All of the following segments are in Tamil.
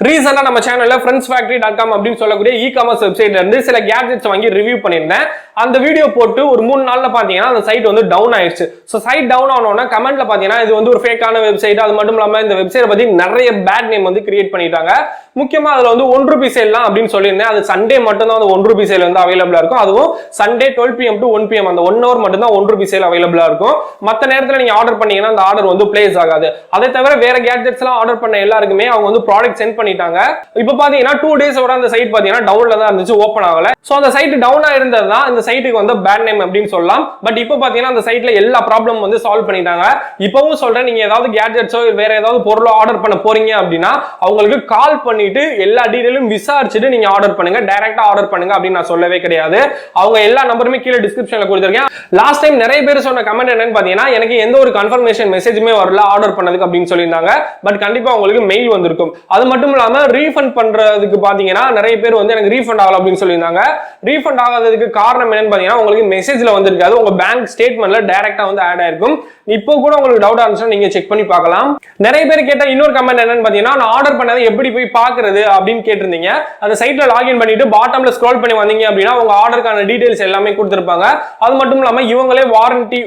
ரீசெண்டா நம்ம சேனல்ல friendzfactory.com அப்படின்னு சொல்லக்கூடிய இ-காமர்ஸ் வெப்சைட்ல இருந்து சில கேட்ஜெட்ஸ் வாங்கி ரிவ்யூ பண்ணியிருந்தேன். அந்த வீடியோ போட்டு ஒரு 3 நாள்ல பாத்தீங்கன்னா அந்த சைட் வந்து டவுன் ஆயிடுச்சு. சோ சைட் டவுன் ஆனோன்னா கமெண்ட்ல பாத்தீங்கன்னா இது வந்து ஒரு ஃபேக்கான வெப்சைட், அது மட்டும் இல்லாம இந்த வெப்சைட் பத்தி நிறைய பேட் நேம் வந்து கிரியேட் பண்ணிட்டாங்க. முக்கியமா அதுல வந்து 1 ரூபி சேல்லாம் அப்படின்னு சொல்லியிருந்தேன். அது சண்டே மட்டும் தான் அந்த 1 ரூபி சேல் வந்து அவைலபிளா இருக்கும். அதுவும் சண்டே 12 PM to 1 PM அந்த 1 hour மட்டும் தான் 1 ரூபி சேல் அவைலபிளா இருக்கும். மத்த நேரத்துல நீங்க ஆர்டர் பண்ணீங்கன்னா அந்த ஆர்டர் வந்து பிளேஸ் ஆகாது. அதை தவிர வேற கேட்ஜெட்ஸ் எல்லாம் ஆர்டர் பண்ண எல்லாருக்குமே அவங்க வந்து ப்ராடக்ட் சென்ட் பண்ணிட்டாங்க. இப்போ பாத்தீங்கன்னா 2 days வரை அந்த சைட் பாத்தீங்கன்னா டவுன்ல தான் இருந்துச்சு, ஓபன் ஆகல. சோ அந்த சைட் டவுனா இருந்ததுதான் இந்த சைட்டுக்கு வந்து பேட் நேம் அப்படின்னு சொல்லலாம். பட் இப்போ பாத்தீங்கன்னா அந்த சைட்ல எல்லா ப்ராப்ளம் வந்து சால்வ் பண்ணிட்டாங்க. இப்பவும் சொல்றேன், நீங்க ஏதாவது கேட்ஜெட்ஸோ வேற ஏதாவது பொருளோ ஆர்டர் பண்ண போறீங்க அப்படின்னா அவங்களுக்கு கால் பண்ணிட்டு எல்லா டீடைலும் விசாரிச்சுட்டு நீங்க ஆர்டர் பண்ணுங்க. டைரக்டா ஆர்டர் பண்ணுங்க அப்படின்னு நான் சொல்லவே கிடையாது. அவங்க எல்லா நம்பருமே கீழே டிஸ்கிரிப்ஷன்ல கொடுத்திருக்கேன். லாஸ்ட் டைம் நிறைய பேர் சொன்ன கமெண்ட் என்னன்னு பாத்தீங்கன்னா, எனக்கு எந்த ஒரு கன்ஃபர்மேஷன் மெசேஜுமே வரல ஆர்டர் பண்ணதுக்கு அப்படின்னு சொல்லியிருந்தாங்க. பட் கண்டிப்பா உங்களுக்கு மெயில் வந்திருக்கும். அது மட்டும் இல்லாம ரீஃபண்ட் பண்றதுக்கு பாத்தீங்கன்னா நிறைய பேர் வந்து எனக்கு ரீஃபண்ட் ஆகல அப்படின்னு சொல்லியிருந்தாங்க. ரீஃபண்ட் ஆகாததுக்கு காரணம் என்னன்னு பாத்தீங்கன்னா, உங்களுக்கு மெசேஜ்ல வந்திருக்காது, உங்க பேங்க் ஸ்டேட்மெண்ட்ல டைரக்டா வந்து ஆட் ஆயிருக்கும். இப்போ கூட உங்களுக்கு டவுட் இருந்துச்சுன்னா நீங்க செக் பண்ணி பார்க்கலாம். நிறைய பேர் கேட்ட இன்னொரு கமெண்ட் என்னன்னு பாத்தீங்கன்னா, நான் ஆர்டர் பண்ணதை எப்படி போய் பாக்குறது அப்படின்னு கேட்டிருந்தீங்க. அந்த சைட்ல லாகின் பண்ணிட்டு பாட்டம்ல ஸ்க்ரோல் பண்ணி வந்தீங்க அப்படின்னா உங்க ஆர்டருக்கான டீடைல்ஸ் எல்லாமே கொடுத்திருப்பாங்க. அது மட்டும் இல்லாம இவங்களே வாரண்டி,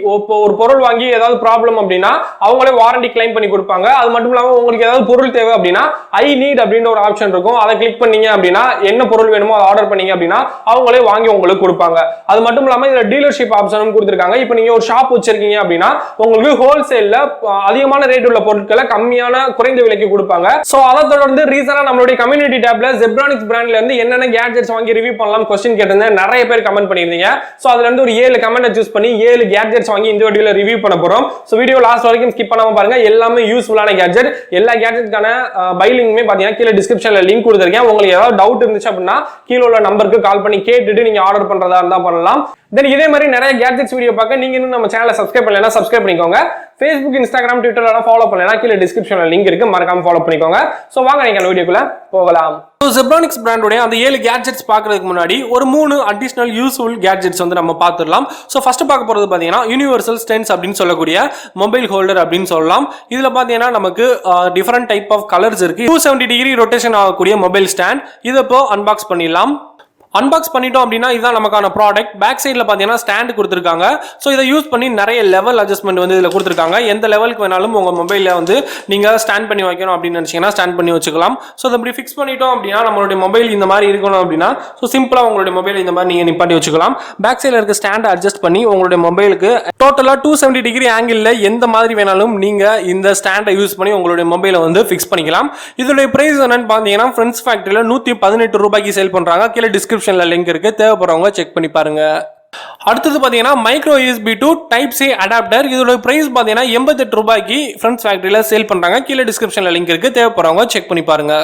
ஒரு பொருள் வாங்கி ஏதாவது ப்ராப்ளம் அப்படின்னா அவங்களே வாரண்டி கிளைம் பண்ணி கொடுப்பாங்க. அது மட்டும் இல்லாம உங்களுக்கு ஏதாவது பொருள் தேவை அப்படின்னா ஐ நீட் அப்படின்ற ஒரு ஆப்ஷன் இருக்கும். அதை கிளிக் பண்ணீங்க அப்படின்னா என்ன பொருள் வேணுமோ அதை ஆர்டர் பண்ணீங்க அப்படின்னா அவங்களே வாங்கி உங்களுக்கு கொடுப்பாங்க. அது மட்டும் இல்லாம இதுல டீலர்ஷிப் ஆப்ஷனும் கொடுத்திருக்காங்க. இப்போ நீங்க ஒரு ஷாப் வச்சிருக்கீங்க அப்படின்னா உங்களுக்கு ஹோல்சேல்ல அதிகமான ரேட் உள்ள பொருட்களை கம்மியான குறைந்த விலைக்கு கொடுப்பாங்க. சோ அதை தொடர்ந்து ரீசனா நம்மளுடைய கம்யூனிட்டி டேப்ல Zebronics பிராண்ட்ல இருந்து என்னென்ன கேட்ஜெட்ஸ் வாங்கி ரிவ்யூ பண்ணலாம் क्वेश्चन கேட்டிருந்தேன். நிறைய பேர் கமெண்ட் பண்ணிருந்தீங்க. சோ அதுல இருந்து ஒரு 7 கமெண்ட் சூஸ் பண்ணி 7 கேட்ஜெட்ஸ் வாங்கி இந்த வீடியோல ரிவ்யூ பண்ண போறோம். சோ வீடியோ லாஸ்ட் வரைக்கும் ஸ்கிப் பண்ணாம பாருங்க. எல்லாமே யூஸ்ஃபுல்லான கேட்ஜெட். எல்லா கேட்ஜெட்கான பை லிங்க்மே பாத்தீங்கன்னா கீழ டிஸ்கிரிப்ஷன்ல லிங்க் கொடுத்திருக்கேன். உங்களுக்கு ஏதாவது டவுட் இருந்துச்சு அப்படின்னா கீழ உள்ள நம்பருக்கு கால் பண்ணி கேட்டுட்டு நீங்க ஆர்டர் பண்றதா இருந்தா பண்ணலாம். தென் இதே மாதிரி நிறைய கேட்ஜெட்ஸ் வீடியோ பார்க்க நீங்க இன்னும் நம்ம சேனலை சப்ஸ்கிரைப் பண்ணலனா சப்ஸ்கிரைப் பண்ணிக்கோங்க. Facebook, Instagram, Twitter எல்லாம் ஃபாலோ பண்ணலனா கீழ டிஸ்கிரிப்ஷன்ல லிங்க் இருக்கு, மறக்காம ஃபாலோ பண்ணிக்கோங்க. சோ வாங்க நீங்க அந்த வீடியோக்குள்ள போகலாம். Zebronics பிராண்டோட அந்த 7 கேட்ஜெட்ஸ் பார்க்கிறதுக்கு முன்னாடி ஒரு 3 அடிஷனல் யூஸ்ஃபுல் கேட்ஜெட்ஸ் வந்து நம்ம பார்த்துடலாம். சோ ஃபர்ஸ்ட் பார்க்க போறது பாத்தீங்கன்னா யுனிவர்சல் ஸ்டென்ஸ் அப்படின்னு சொல்லக்கூடிய மொபைல் ஹோல்டர் அப்படின்னு சொல்லலாம். இதுல பாத்தீங்கன்னா நமக்கு டிஃபரண்ட் டைப் ஆஃப் கலர்ஸ் இருக்கு. 270 டிகிரி ரொட்டேஷன் ஆகக்கூடிய மொபைல் ஸ்டாண்ட். இதை இப்போ அன்பாக்ஸ் பண்ணிடலாம். அன்பாக்ஸ் பண்ணிட்டோம் அப்படின்னா இதுதான் நமக்கான ப்ராடக்ட். பேக் சைடில் பார்த்தீங்கன்னா ஸ்டாண்ட் கொடுத்துருக்காங்க. ஸோ இதை யூஸ் பண்ணி நிறைய லெவல் அட்ஜஸ்ட்மெண்ட் வந்து இதில் கொடுத்துருக்காங்க. எந்த லெவலுக்கு வேணாலும் உங்கள் மொபைலில் வந்து நீங்கள் ஸ்டாண்ட் பண்ணி வைக்கணும் அப்படின்னு நினச்சிங்கன்னா ஸ்டாண்ட் பண்ணி வச்சுக்கலாம். ஸோ அதை இப்படி ஃபிக்ஸ் பண்ணிட்டோம் அப்படின்னா நம்மளுடைய மொபைல் இந்த மாதிரி இருக்கணும் அப்படின்னா ஸோ சிம்பிளாக உங்களுடைய மொபைல் இந்த மாதிரி நீங்கள் நிப்பாட்டி வச்சுக்கலாம். பேக் சைடில் இருக்க ஸ்டாண்டை அட்ஜஸ்ட் பண்ணி உங்களுடைய மொபைலுக்கு டோட்டலாக 270 டிகிரி ஆங்கிளில் எந்த மாதிரி வேணாலும் நீங்கள் இந்த ஸ்டாண்டை யூஸ் பண்ணி உங்களுடைய மொபைலை வந்து ஃபிக்ஸ் பண்ணிக்கலாம். இதோடைய பிரைஸ் என்னன்னு பார்த்தீங்கன்னா Friendzfactoryல 118 ரூபாய்க்கு சேல் பண்ணுறாங்க. கீழே டிஸ்கிரிப்ஷன்ல லிங்க் இருக்கு, தேவைப்படுறவங்க செக் பண்ணி பாருங்க. அடுத்தது பாத்தீங்கன்னா micro USB to type C adapter. இதோட பிரைஸ் பாத்தீங்கன்னா 88 ரூபாய்க்கு Friendzfactoryல சேல் பண்றாங்க. கீழே டிஸ்கிரிப்ஷன்ல லிங்க் இருக்கு, தேவைப்படுறவங்க செக் பண்ணி பாருங்க.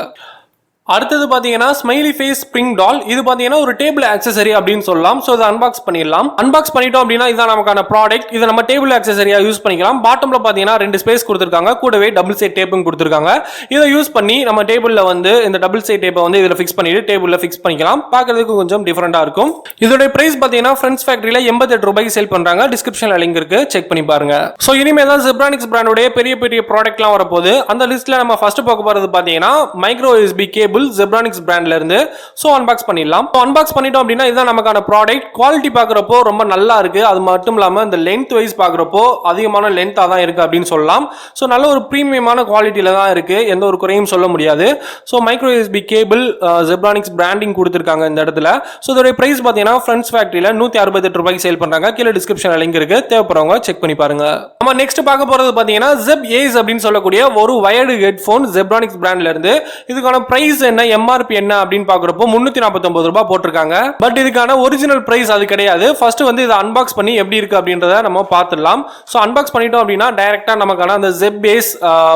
அடுத்தது பாத்தீங்கன்னா ஸ்மைலி ஃபேஸ் ஸ்ப்ரிங் டால். இது பாத்தீங்கன்னா ஒரு டேபிள் ஆக்சசரி அப்படின்னு சொல்லலாம். சோ இதை அன்பாக்ஸ் பண்ணிடலாம். அன்பாக்ஸ் பண்ணிட்டோம் அப்படின்னா இதுதான் நமக்கான ப்ராடக்ட். இதை நம்ம டேபிள் ஆக்சசரியா யூஸ் பண்ணிக்கலாம். பாட்டம்ல பாத்தீங்கன்னா 2 ஸ்பேஸ் கொடுத்திருக்காங்க, கூடவே டபுள் சைட் டேப்பும் கொடுத்திருக்காங்க. இதை யூஸ் பண்ணி நம்ம டேபிள்ல வந்து இந்த டபுள் சைட் டேப்பை வந்து இதுல ஃபிக்ஸ் பண்ணிட்டு டேபிள்ல ஃபிக்ஸ் பண்ணிக்கலாம். பார்க்கிறதுக்கு கொஞ்சம் டிஃபரெண்டா இருக்கும். இதோட பிரைஸ் பாத்தீங்கன்னா Friendzfactoryல 88 ரூபாய்க்கு சேல் பண்றாங்க. டிஸ்கிரிப்ஷன்ல லிங்க் இருக்கு, செக் பண்ணி பாருங்க. சோ இனிமே தான் Zebronics பிராண்டோட பெரிய பெரிய ப்ராடக்ட்லாம் வரப்போகுது. அந்த லிஸ்ட்ல நம்ம ஃபர்ஸ்ட் பார்க்க போறது பாத்தீங்கன்னா மைக்ரோ USB கேபிள் Zebronics பிராண்ட்ல இருந்து. சோ அன்பாக்ஸ் பண்ணிடலாம். அன்பாக்ஸ் பண்ணிட்டோம் அப்படின்னா இதுதான் நமக்கான ப்ராடக்ட். குவாலிட்டி பார்க்கறப்போ ரொம்ப நல்லா இருக்கு. அது மட்டும் இல்லாம இந்த லென்த் வைஸ் பார்க்கறப்போ அதிகமான லென்த்தா தான் இருக்கு அப்படின்னு சொல்லலாம். சோ நல்ல ஒரு பிரீமியமான குவாலிட்டியில தான் இருக்கு, எந்த ஒரு குறையும் சொல்ல முடியாது. So micro USB cable Zebronics branding கொடுத்திருக்காங்க இந்த இடத்துல. சோ இதோட பிரைஸ் பாத்தீங்கன்னா Friendzfactoryல 168 ரூபாய்க்கு சேல் பண்றாங்க. கீழே டிஸ்கிரிப்ஷன்ல லிங்க் இருக்கு, தேவைப்படுறவங்க செக் பண்ணி பாருங்க. நம்ம நெக்ஸ்ட் பார்க்க போறது பாத்தீங்கன்னா Zebronics Ease அப்படின்னு சொல்லக்கூடிய ஒரு வயர்டு ஹெட்போன் Zebronics பிராண்ட்ல இருந்து. இதுக்கான பிரைஸ் என்ன, MRP என்ன அப்படின்னு பாக்குறப்போ 349 ரூபாய் போட்டிருக்காங்க. பட் இதுக்கான ஒரிஜினல் பிரைஸ் அது கிடையாது. ஃபர்ஸ்ட் வந்து இதை அன்பாக்ஸ் பண்ணி எப்படி இருக்கு அப்படின்றத நம்ம பார்த்துடலாம். சோ அன்பாக்ஸ் பண்ணிட்டோம் அப்படின்னா டைரக்டா நமக்கான அந்த Zeb Base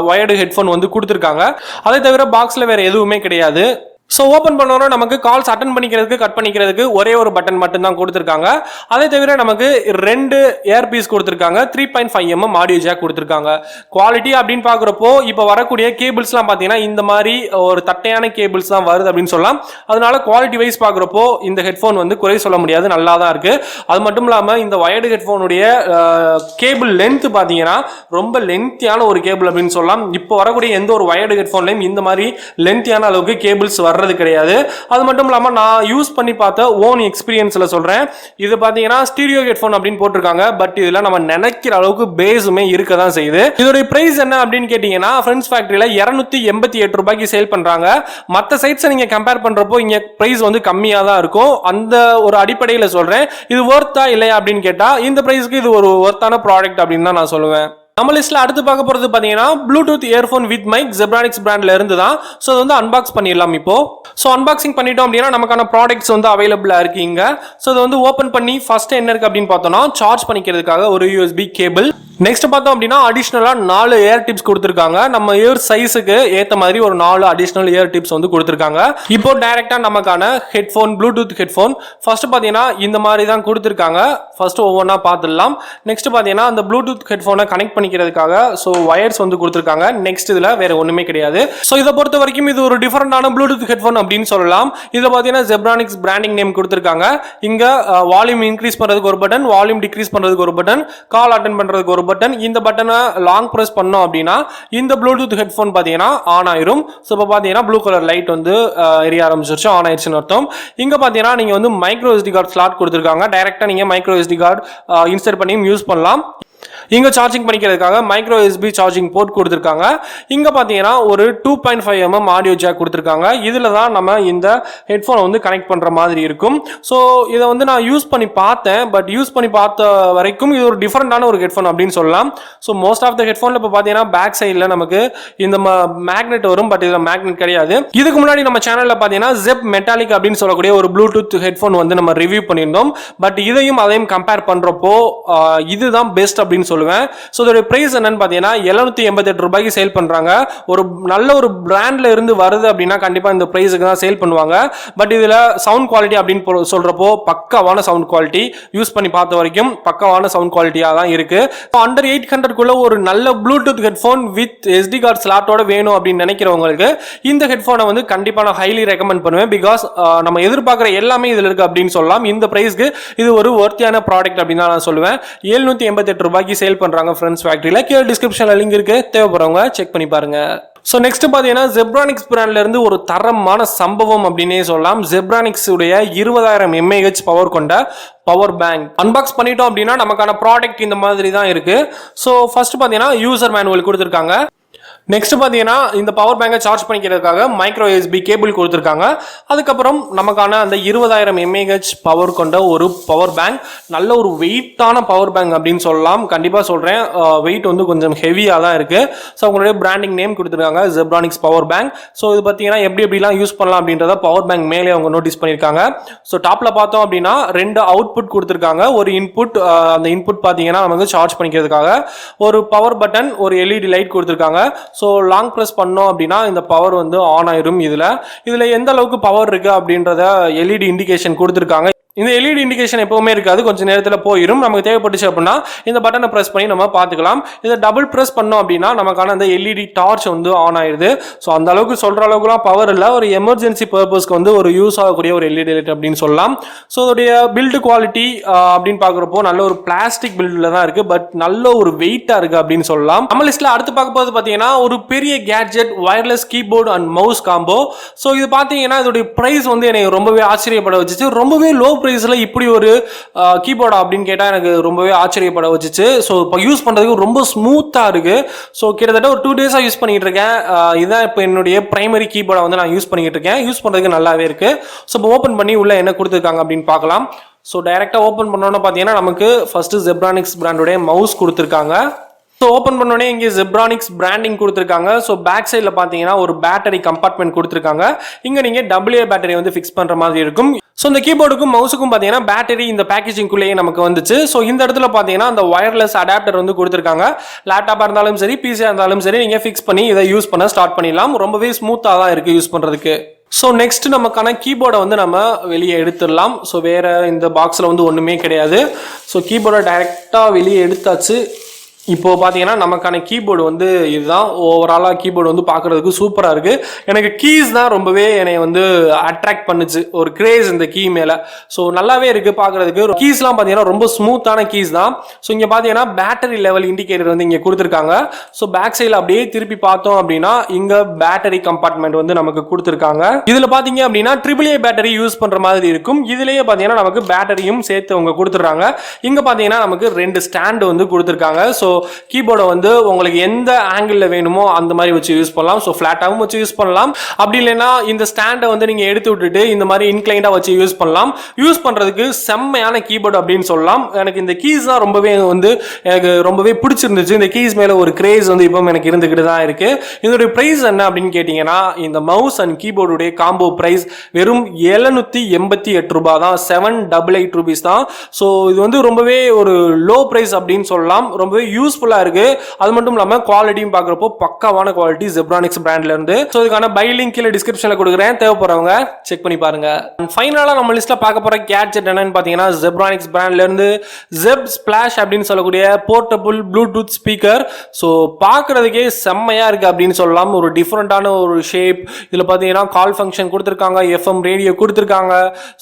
வயர்டு ஹெட்போன் வந்து கொடுத்திருக்காங்க. அதை தவிர பாக்ஸ்ல வேற எதுவுமே கிடையாது. ஸோ ஓப்பன் பண்ணோன்னா நமக்கு கால்ஸ் அட்டன் பண்ணிக்கிறதுக்கு கட் பண்ணிக்கிறதுக்கு ஒரே ஒரு பட்டன் மட்டும் தான் கொடுத்துருக்காங்க. அதை தவிர நமக்கு 2 இயர்பீஸ் கொடுத்துருக்காங்க, 3.5mm ஆடியோ ஜாக் கொடுத்துருக்காங்க. குவாலிட்டி அப்படின்னு பார்க்குறப்போ இப்போ வரக்கூடிய கேபிள்ஸ்லாம் பார்த்தீங்கன்னா இந்த மாதிரி ஒரு தட்டையான கேபிள்ஸ் தான் வருது அப்படின்னு சொல்லலாம். அதனால குவாலிட்டி வைஸ் பார்க்குறப்போ இந்த ஹெட்ஃபோன் வந்து குறை சொல்ல முடியாது, நல்லா தான் இருக்கு. அது மட்டும் இல்லாமல் இந்த வயர்டு ஹெட்ஃபோனுடைய கேபிள் லென்த் பார்த்தீங்கன்னா ரொம்ப லென்த்தியான ஒரு கேபிள் அப்படின்னு சொல்லலாம். இப்போ வரக்கூடிய எந்த ஒரு வயர்டு ஹெட்ஃபோன்லையும் இந்த மாதிரி லென்த்தியான அளவுக்கு கேபிள்ஸ் வர்றது கிடையாது. அது மட்டும் இல்லாமல் நான் யூஸ் பண்ணி பார்த்த ஓன் எக்ஸ்பீரியன்ஸில் சொல்கிறேன், இது பார்த்தீங்கன்னா ஸ்டீரியோ ஹெட்ஃபோன் அப்படின்னு போட்டிருக்காங்க. பட் இதில் நம்ம நினைக்கிற அளவுக்கு பேஸுமே இருக்க தான் செய்யுது. இதோடைய பிரைஸ் என்ன அப்படின்னு கேட்டிங்கன்னா ஃப்ரெண்ட்ஸ் ஃபேக்டரியில் 288 ரூபாய்க்கு சேல் பண்ணுறாங்க. மற்ற சைட்ஸை நீங்கள் கம்பேர் பண்ணுறப்போ இங்கே பிரைஸ் வந்து கம்மியாக தான் இருக்கும். அந்த ஒரு அடிப்படையில் சொல்கிறேன், இது ஒர்த்தா இல்லையா அப்படின்னு கேட்டால் இந்த பிரைஸ்க்கு இது ஒரு ஒர்த்தான ப்ராடக்ட் அப்படின்னு தான் நான் சொல்லுவேன். நம்ம லிஸ்ட்ல அடுத்து பார்க்க போறது பாத்தீங்கன்னா Bluetooth earphone with mic Zebronics பிராண்ட்ல இருந்து தான். ஸோ அது வந்து அன்பாக்ஸ் பண்ணிடலாம் இப்போ. ஸோ அன்பாக்சிங் பண்ணிட்டோம் அப்படின்னா நமக்கான ப்ராடக்ட்ஸ் வந்து அவைலபிளா இருக்கீங்க. ஸோ அதை வந்து ஓப்பன் பண்ணி ஃபர்ஸ்ட் என்ன இருக்கு அப்படின்னு பார்த்தோம்னா சார்ஜ் பண்ணிக்கிறதுக்காக ஒரு USB கேபிள். நெக்ஸ்ட் பார்த்தோம் அப்படின்னா அடிஷனலா 4 இயர் டிப்ஸ் கொடுத்துருக்காங்க. நம்ம இயர் சைஸுக்கு ஏற்ற மாதிரி ஒரு 4 அடிஷனல் இயர் டிப்ஸ் வந்து கொடுத்துருக்காங்க. இப்போ டைரக்டா நமக்கான ஹெட்ஃபோன் ப்ளூடூத் ஹெட்ஃபோன் ஃபர்ஸ்ட் பார்த்தீங்கன்னா இந்த மாதிரி தான் கொடுத்துருக்காங்க. ஃபர்ஸ்ட் ஒவ்வொன்றா பார்த்துடலாம். நெக்ஸ்ட் பார்த்தீங்கன்னா அந்த ப்ளூடூத் ஹெட்ஃபோனை கனெக்ட் பண்ணிக்கிறதுக்காக ஸோ வயர்ஸ் வந்து கொடுத்துருக்காங்க. நெக்ஸ்ட் இதில் வேற ஒன்றுமே கிடையாது. ஸோ இதை பொறுத்த வரைக்கும் இது ஒரு டிஃபரெண்டான ப்ளூடூத் ஹெட்ஃபோன் அப்படின்னு சொல்லலாம். இதில் பார்த்தீங்கன்னா Zebronics பிராண்டிங் நேம் கொடுத்துருக்காங்க. இங்கே வால்யூம் இன்க்ரீஸ் பண்ணுறதுக்கு ஒரு பட்டன், வால்யூம் டிக்ரீஸ் பண்ணுறதுக்கு ஒரு பட்டன், கால் அட்டன் பண்ணுறதுக்கு ஒரு பட்டன். இந்த பட்டனை லாங் பிரஸ் பண்ணோம் அப்படின்னா இந்த ப்ளூடூத் ஹெட்ஃபோன் பார்த்தீங்கன்னா ஆன் ஆயிரும். ஸோ இப்போ பார்த்தீங்கன்னா ப்ளூ கலர் லைட் வந்து எரிய ஆரம்பிச்சிருச்சு, ஆன் ஆயிடுச்சுன்னு அர்த்தம். இங்கே பார்த்தீங்கன்னா நீங்கள் வந்து மைக்ரோ SD கார்டு ஸ்லாட் கொடுத்துருக்காங்க. டைரெக்டாக நீங்கள் மைக்ரோ SD கார்டு இன்சர்ட் பண்ணியும் யூஸ் பண்ணலாம். இங்க சார்ஜிங் பண்ணிக்கிறதுக்காக மைக்ரோ USB சார்ஜிங் போர்ட் கொடுத்துருக்காங்க. இங்க பாத்தீங்கன்னா ஒரு 2.5mm ஆடியோ ஜாக் கொடுத்துருக்காங்க. இதுல தான் நம்ம இந்த ஹெட்ஃபோனை வந்து கனெக்ட் பண்ற மாதிரி இருக்கும். ஸோ இதை வந்து நான் யூஸ் பண்ணி பார்த்தேன். பட் யூஸ் பண்ணி பார்த்த வரைக்கும் இது ஒரு டிஃபரெண்டான ஒரு ஹெட்ஃபோன் அப்படின்னு சொல்லலாம். ஸோ மோஸ்ட் ஆஃப் த ஹெட்ஃபோன்ல இப்போ பார்த்தீங்கன்னா பேக் சைடில் நமக்கு இந்த மேக்னெட் வரும். பட் இதில் மேக்னெட் கிடையாது. இதுக்கு முன்னாடி நம்ம சேனல்ல பார்த்தீங்கன்னா ஜெப் மெட்டாலிக் அப்படின்னு சொல்லக்கூடிய ஒரு ப்ளூடூத் ஹெட்ஃபோன் வந்து நம்ம ரிவ்யூ பண்ணியிருந்தோம். பட் இதையும் அதையும் கம்பேர் பண்றப்போ இதுதான் பெஸ்ட் அப்படின்னு சொல்லுவேன். சோ இதோட பிரைஸ் என்னன்னு பாத்தீங்கன்னா 788 ரூபாய்க்கு சேல் பண்றாங்க. ஒரு நல்ல ஒரு பிராண்ட்ல இருந்து வருது அப்படின்னா கண்டிப்பா இந்த பிரைஸ்க்கு தான் சேல் பண்ணுவாங்க. பட் இதுல சவுண்ட் குவாலிட்டி அப்படின்னு சொல்றப்போ பக்காவான சவுண்ட் குவாலிட்டி, யூஸ் பண்ணி பார்த்த வரைக்கும் பக்காவான சவுண்ட் குவாலிட்டியா தான் இருக்கு. அண்டர் 800 குள்ள ஒரு நல்ல bluetooth headphone with SD card ஸ்லாட்டோட வேணும் அப்படின்னு நினைக்கிறவங்களுக்கு இந்த ஹெட்ஃபோனை வந்து கண்டிப்பா நான் ஹைலி ரெக்கமெண்ட் பண்ணுவேன். பிகாஸ் நம்ம எதிர்பார்க்குற எல்லாமே இதுல இருக்கு அப்படின்னு சொல்லலாம். இந்த பிரைஸ்க்கு இது ஒரு ஒர்த்தியான ப்ராடக்ட் அப்படின்னு நான் சொல்லுவேன். 788 ரூபாய்க்கு சேல் பண்றாங்க Friendzfactoryல. கீழ டிஸ்கிரிப்ஷன்ல லிங்க் இருக்கு, தேவைப்படுறவங்க செக் பண்ணி பாருங்க. ஸோ நெக்ஸ்ட் பார்த்தீங்கன்னா Zebronics பிராண்ட்ல இருந்து ஒரு தரமான சம்பவம் அப்படின்னே சொல்லலாம். Zebronics உடைய 20000 mAh பவர் கொண்ட பவர் பேங்க் அன்பாக்ஸ் பண்ணிட்டோம் அப்படின்னா நமக்கான ப்ராடக்ட் இந்த மாதிரி தான் இருக்கு. ஸோ ஃபர்ஸ்ட் பார்த்தீங்கன்னா யூசர் மேனுவல் கொடுத்துருக்காங்க. நெக்ஸ்ட் பார்த்தீங்கன்னா இந்த பவர் பேங்கை சார்ஜ் பண்ணிக்கிறதுக்காக மைக்ரோ USB கேபிள் கொடுத்துருக்காங்க. அதுக்கப்புறம் நமக்கான அந்த 20000 mAh பவர் கொண்ட ஒரு பவர் பேங்க், நல்ல ஒரு வெயிட்டான பவர் பேங்க் அப்படின்னு சொல்லலாம். கண்டிப்பாக சொல்கிறேன், வெயிட் வந்து கொஞ்சம் ஹெவியாக தான் இருக்குது. ஸோ அவங்களுடைய பிராண்டிங் நேம் கொடுத்துருக்காங்க Zebronics பவர் பேங்க். ஸோ இது பார்த்தீங்கன்னா எப்படிலாம் யூஸ் பண்ணலாம் அப்படின்றத பவர் பேங்க் மேலே அவங்க நோட்டீஸ் பண்ணியிருக்காங்க. ஸோ டாப்பில் பார்த்தோம் அப்படின்னா 2 அவுட்புட் கொடுத்துருக்காங்க. ஒரு இன்புட், அந்த இன்புட் பார்த்தீங்கன்னா நமக்கு சார்ஜ் பண்ணிக்கிறதுக்காக ஒரு பவர் பட்டன், ஒரு LED லைட் கொடுத்துருக்காங்க. ஸோ லாங் ப்ரெஸ் பண்ணோம் அப்படின்னா இந்த பவர் வந்து ஆன் ஆயிரும். இதில் எந்த அளவுக்கு பவர் இருக்கு அப்படின்றத LED இண்டிகேஷன் கொடுத்துருக்காங்க. இந்த LED இண்டிகேஷன் எப்பவுமே இருக்காது, கொஞ்சம் நேரத்தில் போயிடும். நமக்கு தேவைப்பட்டுச்சு அப்படின்னா இந்த பட்டனை ப்ரெஸ் பண்ணி நம்ம பார்த்துக்கலாம். இதை டபுள் ப்ரெஸ் பண்ணோம் அப்படின்னா நமக்கான அந்த LED டார்ச் வந்து ஆன் ஆயிடுது. ஸோ அந்த அளவுக்கு சொல்கிற அளவுக்குலாம் பவர் இல்லை, ஒரு எமர்ஜென்சி பர்பஸ்க்கு வந்து ஒரு யூஸ் ஆகக்கூடிய ஒரு LED லைட் அப்படின்னு சொல்லலாம். ஸோ அதோடைய பில்டு குவாலிட்டி அப்படின்னு பார்க்குறப்போ நல்ல ஒரு பிளாஸ்டிக் பில்டில் தான் இருக்குது. பட் நல்ல ஒரு வெயிட்டாக இருக்குது அப்படின்னு சொல்லலாம். நம்ம லிஸ்ட்டில் அடுத்து பார்க்க போது பார்த்தீங்கன்னா ஒரு பெரிய gadget wireless keyboard and mouse combo. So இது பார்த்தீங்கன்னா இதோடைய ப்ரைஸ் வந்து எனக்கு ரொம்பவே ஆச்சரியப்பட வச்சுச்சு. ரொம்பவே லோ பிரைஸ்ல இப்படி ஒரு கீபோர்டா அப்படின்னு கேட்டால் எனக்கு ரொம்பவே ஆச்சரியப்பட வச்சுச்சு. ஸோ இப்போ யூஸ் பண்ணுறதுக்கு ரொம்ப ஸ்மூத்தாக இருக்கு. ஸோ கிட்டத்தட்ட ஒரு 2 டேஸாக யூஸ் பண்ணிட்டு இருக்கேன். இதுதான் இப்போ என்னுடைய பிரைமரி கீபோர்டை வந்து நான் யூஸ் பண்ணிட்டு இருக்கேன். யூஸ் பண்ணுறதுக்கு நல்லாவே இருக்கு. ஸோ இப்போ ஓப்பன் பண்ணி உள்ள என்ன கொடுத்துருக்காங்க அப்படின்னு பார்க்கலாம். ஸோ டைரெக்டாக ஓப்பன் பண்ணோன்னு பார்த்தீங்கன்னா நமக்கு ஃபர்ஸ்ட் Zebronics பிராண்டோடைய மவுஸ் கொடுத்துருக்காங்க. ஸோ ஓப்பன் பண்ணோடனே இங்கே Zebronics பிராண்டிங் கொடுத்துருக்காங்க. ஸோ பேக் சைடில் பார்த்தீங்கன்னா ஒரு பேட்டரி கம்பார்ட்மெண்ட் கொடுத்துருக்காங்க. இங்கே நீங்கள் AA பேட்டரி வந்து ஃபிக்ஸ் பண்ணுற மாதிரி இருக்கும். ஸோ இந்த கீபோர்டுக்கும் மவுஸுக்கும் பார்த்தீங்கன்னா பேட்டரி இந்த பேக்கேஜிங்குள்ளேயே நமக்கு வந்துச்சு. ஸோ இந்த இடத்துல பார்த்தீங்கன்னா அந்த வயர்லெஸ் அடாப்டர் வந்து கொடுத்துருக்காங்க. லேப்டாப்பாக இருந்தாலும் சரி, பிசியாக இருந்தாலும் சரி, நீங்கள் ஃபிக்ஸ் பண்ணி இதை யூஸ் பண்ண ஸ்டார்ட் பண்ணிடலாம். ரொம்பவே ஸ்மூத்தாக தான் இருக்குது யூஸ் பண்ணுறதுக்கு. ஸோ நெக்ஸ்ட் நமக்கான கீபோர்டை வந்து நம்ம வெளியே எடுத்துடலாம். ஸோ வேற இந்த பாக்ஸில் வந்து ஒன்றுமே கிடையாது. ஸோ கீபோர்டை டைரெக்டாக வெளியே எடுத்தாச்சு. இப்போ பார்த்தீங்கன்னா நமக்கான கீபோர்டு வந்து இதுதான். ஓவராலாக கீபோர்டு வந்து பார்க்குறதுக்கு சூப்பராக இருக்குது. எனக்கு கீஸ் தான் ரொம்பவே என்னை வந்து அட்ராக்ட் பண்ணுச்சு, ஒரு கிரேஸ் இந்த கீ மேலே. ஸோ நல்லாவே இருக்குது பார்க்குறதுக்கு. கீஸ்லாம் பார்த்தீங்கன்னா ரொம்ப ஸ்மூத்தான கீஸ் தான். ஸோ இங்கே பார்த்தீங்கன்னா பேட்டரி லெவல் இண்டிகேட்டர் வந்து இங்கே கொடுத்துருக்காங்க. ஸோ பேக் சைடில் அப்படியே திருப்பி பார்த்தோம் அப்படின்னா இங்கே பேட்டரி கம்பார்ட்மெண்ட் வந்து நமக்கு கொடுத்துருக்காங்க. இதில் பார்த்தீங்க அப்படின்னா AAA பேட்டரி யூஸ் பண்ணுற மாதிரி இருக்கும். இதுலேயே பார்த்தீங்கன்னா நமக்கு பேட்டரியும் சேர்த்து அவங்க கொடுத்துட்றாங்க. இங்கே பார்த்தீங்கன்னா நமக்கு 2 ஸ்டாண்டு வந்து கொடுத்துருக்காங்க. ஸோ கீபோர்டை வந்து உங்களுக்கு எந்த ஆங்கிள் வேணுமோ அந்த மாதிரி வச்சு யூஸ் பண்ணலாம். ஸோ ஃபிளாட்டாகவும் வச்சு யூஸ் பண்ணலாம். அப்படி இல்லைன்னா இந்த ஸ்டாண்டை வந்து நீங்கள் எடுத்து விட்டுட்டு இந்த மாதிரி இன்க்ளைண்டாக வச்சு யூஸ் பண்ணலாம். யூஸ் பண்ணுறதுக்கு செம்மையான கீபோர்டு அப்படின்னு சொல்லலாம். எனக்கு இந்த கீஸ் தான் ரொம்பவே வந்து எனக்கு ரொம்பவே பிடிச்சிருந்துச்சு. இந்த கீஸ் மேலே ஒரு கிரேஸ் வந்து இப்போ எனக்கு இருந்துக்கிட்டு தான் இருக்கு. இதோடைய ப்ரைஸ் என்ன அப்படின்னு கேட்டிங்கன்னா இந்த மவுஸ் அண்ட் கீபோர்டுடைய காம்போ ப்ரைஸ் வெறும் 788 ரூபாய் தான். 788 rupees தான். ஸோ இது வந்து ரொம்பவே ஒரு லோ ப்ரைஸ் அப்படின்னு சொல்லலாம். ரொம்பவே யூஸ்ஃபுல்லா இருக்கு. அது மட்டும் இல்லாம குவாலிட்டியும் பார்க்கறப்போ பக்காவான குவாலிட்டி Zebronics பிராண்ட்ல இருந்து. சோ இதுக்கான பை லிங்க் கீழ டிஸ்கிரிப்ஷன்ல கொடுக்குறேன், தேவைப்படுறவங்க செக் பண்ணி பாருங்க. ஃபைனலா நம்ம லிஸ்ட்ல பார்க்க போற கேட்ஜெட் என்னன்னு பாத்தீங்கன்னா Zebronics பிராண்ட்ல இருந்து Zeb Splash அப்படின்னு சொல்லக்கூடிய போர்ட்டபிள் ப்ளூடூத் ஸ்பீக்கர். சோ பார்க்கிறதுக்கே செம்மையா இருக்கு அப்படின்னு சொல்லலாம். ஒரு டிஃபரெண்டான ஒரு ஷேப். இதுல பாத்தீங்கன்னா கால் ஃபங்க்ஷன் கொடுத்திருக்காங்க, FM ரேடியோ கொடுத்திருக்காங்க.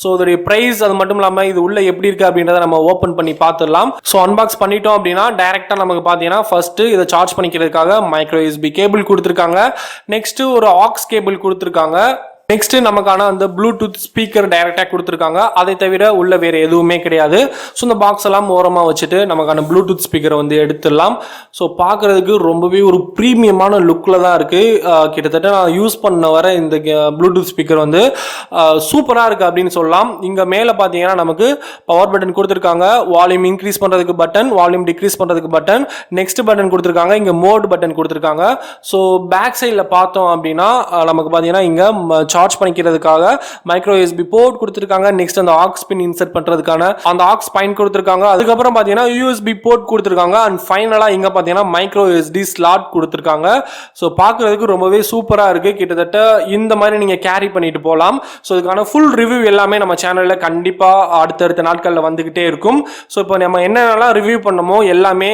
சோ இதோட பிரைஸ் அது மட்டும் இல்லாம இது உள்ள எப்படி இருக்கு அப்படின்றத நம்ம ஓபன் பண்ணி பார்த்துடலாம். சோ அன்பாக்ஸ் பண்ணிட்டோம் அப்படின்னா டைரக்டா நமக்கு பார்த்தீங்கன்னா ஃபர்ஸ்ட் இதை சார்ஜ் பண்ணிக்கிறதுக்காக மைக்ரோ USB கேபிள் கொடுத்துருக்காங்க. நெக்ஸ்ட் ஒரு ஆக்ஸ் கேபிள் கொடுத்துருக்காங்க. நெக்ஸ்ட் நமக்கான அந்த ப்ளூடூத் ஸ்பீக்கர் டைரக்டா கொடுத்துருக்காங்க. அதை தவிர உள்ள வேற எதுவுமே கிடையாது. ஸோ இந்த பாக்ஸ் எல்லாம் ஓரமாக வச்சுட்டு நமக்கான ப்ளூடூத் ஸ்பீக்கரை வந்து எடுத்துடலாம். ஸோ பார்க்கறதுக்கு ரொம்பவே ஒரு ப்ரீமியமான லுக்கில் தான் இருக்கு. கிட்டத்தட்ட நான் யூஸ் பண்ண வர இந்த ப்ளூடூத் ஸ்பீக்கர் வந்து சூப்பராக இருக்கு அப்படின்னு சொல்லலாம். இங்கே மேலே பார்த்தீங்கன்னா நமக்கு பவர் பட்டன் கொடுத்துருக்காங்க, வால்யூம் இன்க்ரீஸ் பண்ணுறதுக்கு பட்டன், வால்யூம் டிக்ரீஸ் பண்ணுறதுக்கு பட்டன், நெக்ஸ்ட் பட்டன் கொடுத்துருக்காங்க, இங்கே மோட் பட்டன் கொடுத்துருக்காங்க. ஸோ பேக் சைடில் பார்த்தோம் அப்படின்னா நமக்கு பார்த்தீங்கன்னா இங்கே சார்ஜ் பண்ணிக்கிறதுக்காக மைக்ரோ USB போர்ட் கொடுத்துருக்காங்க. நெக்ஸ்ட் அந்த ஆக்ஸ் பின் இன்சர்ட் பண்றதுக்கான அந்த ஆக்ஸ் பாயிண்ட் கொடுத்துருக்காங்க. அதுக்கப்புறம் பார்த்தீங்கன்னா USB போர்ட் கொடுத்துருக்காங்க. அண்ட் ஃபைனலா இங்க பார்த்தீங்கன்னா மைக்ரோ SD ஸ்லாட் கொடுத்துருக்காங்க. ஸோ பார்க்கறதுக்கு ரொம்பவே சூப்பரா இருக்கு. கிட்டத்தட்ட இந்த மாதிரி நீங்க கேரி பண்ணிட்டு போகலாம். ஸோ இதுக்கான ஃபுல் ரிவ்யூ எல்லாமே நம்ம சேனல்ல கண்டிப்பா அடுத்தடுத்த நாட்கள்ல வந்துகிட்டே இருக்கும். ஸோ இப்போ நம்ம என்னென்னலாம் ரிவ்யூ பண்ணமோ எல்லாமே,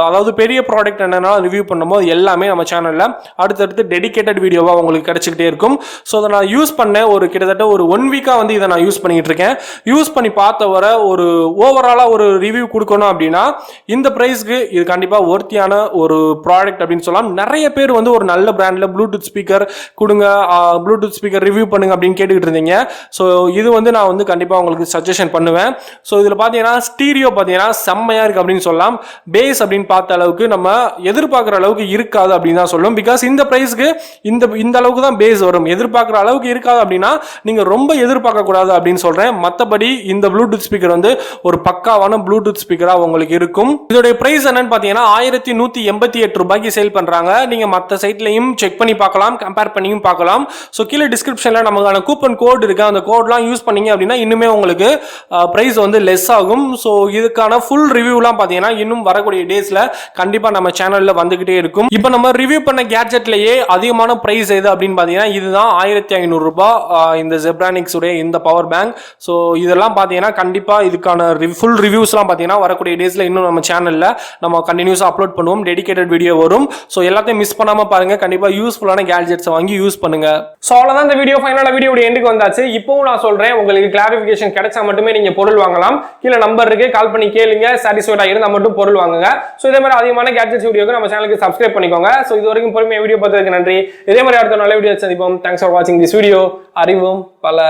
அதாவது பெரிய ப்ராடக்ட் என்னென்னலாம் ரிவ்யூ பண்ணமோ எல்லாமே நம்ம சேனல்ல அடுத்தடுத்து டெடிகேட்டட் வீடியோவா உங்களுக்கு கிடைச்சிக்கிட்டே இருக்கும். ஸோ அதை நான் யூஸ் பண்ண ஒரு கிட்டத்தட்ட ஒரு 1 வீக்கா வந்து இதை நான் யூஸ் பண்ணிட்டு இருக்கேன். யூஸ் பண்ணி பார்த்த வர ஒரு ஓவராலா ஒரு ரிவ்யூ கொடுக்கணும் அப்படின்னா இந்த பிரைஸ்க்கு இது கண்டிப்பா ஒர்த்தியான ஒரு ப்ராடக்ட் அப்படின்னு சொல்லலாம். நிறைய பேர் வந்து ஒரு நல்ல பிராண்ட்ல ப்ளூடூத் ஸ்பீக்கர் கொடுங்க, ப்ளூடூத் ஸ்பீக்கர் ரிவ்யூ பண்ணுங்க அப்படின்னு கேட்டுக்கிட்டு இருந்தீங்க. ஸோ இது வந்து நான் வந்து கண்டிப்பா உங்களுக்கு சஜஷன் பண்ணுவேன். ஸோ இதுல பாத்தீங்கன்னா ஸ்டீரியோ பாத்தீங்கன்னா செம்மையா இருக்கு அப்படின்னு சொல்லலாம். பேஸ் அப்படின்னு பார்த்த அளவுக்கு நம்ம எதிர்பார்க்குற அளவுக்கு இருக்காது அப்படின்னு தான் சொல்லும். பிகாஸ் இந்த பிரைஸ்க்கு இந்த அளவுக்கு தான் பேஸ் வரும். எதிர்பார்க்குற அளவுக்கு இருக்காது அப்படின்னா நீங்க ரொம்ப எதிர்பார்க்க கூடாது அப்படின்னு சொல்றேன். மத்தபடி இந்த ப்ளூடூத் ஸ்பீக்கர் வந்து ஒரு பக்காவான ப்ளூடூத் ஸ்பீக்கரா உங்களுக்கு இருக்கும். இதோட பிரைஸ் என்னன்னு பாத்தீங்கன்னா 1188 ரூபாய்க்கு சேல் பண்றாங்க. நீங்க மத்த சைட்லயும் செக் பண்ணி பார்க்கலாம், கம்பேர் பண்ணியும் பார்க்கலாம். சோ கீழே டிஸ்கிரிப்ஷன்ல நமக்கான கூப்பன் கோட் இருக்கு. அந்த கோட்லாம் யூஸ் பண்ணீங்க அப்படின்னா இன்னுமே உங்களுக்கு பிரைஸ் வந்து லெஸ் ஆகும். சோ இதுக்கான ஃபுல் ரிவ்யூலாம் பாத்தீங்கன்னா இன்னும் வரக்கூடிய டேஸ்ல கண்டிப்பா நம்ம சேனல்ல வந்துகிட்டே இருக்கும். இப்போ நம்ம ரிவ்யூ பண்ண கேட்ஜெட்லயே அதிகமான பிரைஸ் எது அப்படின்னு பாத்தீங்கன்னா இதுதான் 1500 ரூபாய் இந்த Zebronics உடைய இந்த பவர் பேங்க். ஸோ இதெல்லாம் பார்த்தீங்கன்னா கண்டிப்பாக இதுக்கான ஃபுல் ரிவ்யூஸ்லாம் பார்த்தீங்கன்னா வரக்கூடிய டேஸில் இன்னும் நம்ம சேனலில் நம்ம கண்டினியூஸாக அப்லோட் பண்ணுவோம். டெடிகேட்டட் வீடியோ வரும். ஸோ எல்லாத்தையும் மிஸ் பண்ணாமல் பாருங்கள். கண்டிப்பாக யூஸ்ஃபுல்லான கேட்ஜெட்ஸை வாங்கி யூஸ் பண்ணுங்க. ஸோ அவ்வளோதான் இந்த வீடியோ. ஃபைனலாக வீடியோட எண்டுக்கு வந்தாச்சு. இப்போவும் நான் சொல்கிறேன், உங்களுக்கு கிளாரிஃபிகேஷன் கிடைச்சா மட்டுமே நீங்கள் பொருள் வாங்கலாம். கீழே நம்பர் இருக்கு, கால் பண்ணி கேளுங்க. சாட்டிஸ்ஃபைடாக இருந்தால் மட்டும் பொருள் வாங்குங்க. ஸோ இதே மாதிரி அதிகமான கேட்ஜெட்ஸ் வீடியோக்கு நம்ம சேனலுக்கு சப்ஸ்கிரைப் பண்ணிக்கோங்க. ஸோ இது வரைக்கும் பொறுமையாக வீடியோ பார்த்ததுக்கு நன்றி. இதே மாதிரி அடுத்த நல்ல வீடியோ சந்திப்போம். தேங்க்ஸ் ஃபார் வாட்சிங் திஸ் வீடியோ. அறிவும் பல